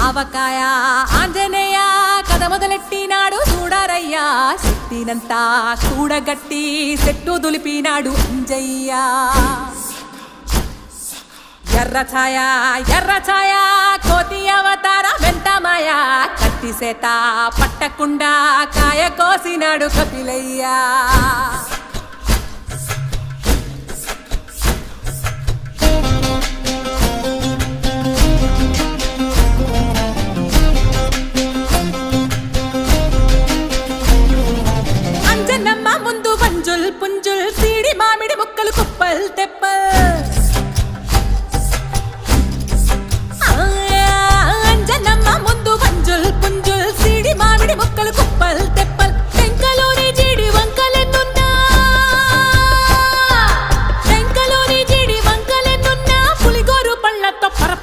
ఆవకాయ ఆంజనేయ కథ మొదలెట్టినాడు చూడరయ్యా శక్తినంతా కూడగట్టి చెట్టు దులిపినాడు అంజయ్య ఎర్ర ఛాయ కోతి అవతార వెంటమాయ కత్తి సేత పట్టకుండా కాయ కోసినాడు కపిలయ్య